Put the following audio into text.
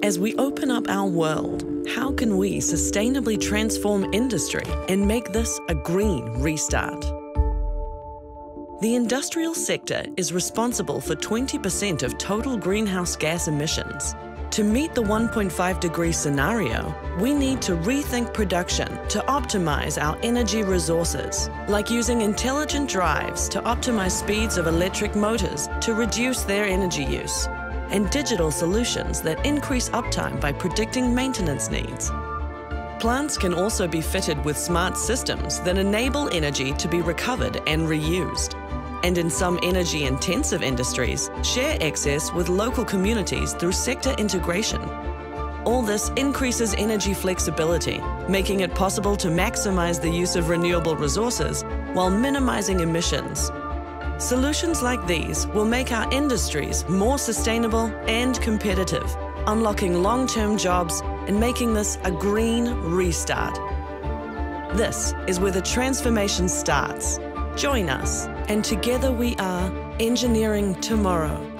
As we open up our world, how can we sustainably transform industry and make this a green restart? The industrial sector is responsible for 20% of total greenhouse gas emissions. To meet the 1.5-degree scenario, we need to rethink production to optimize our energy resources, like using intelligent drives to optimize speeds of electric motors to reduce their energy use, and digital solutions that increase uptime by predicting maintenance needs. Plants can also be fitted with smart systems that enable energy to be recovered and reused. And in some energy-intensive industries, share excess with local communities through sector integration. All this increases energy flexibility, making it possible to maximize the use of renewable resources while minimizing emissions. Solutions like these will make our industries more sustainable and competitive, unlocking long-term jobs and making this a green restart. This is where the transformation starts. Join us, and together we are engineering tomorrow.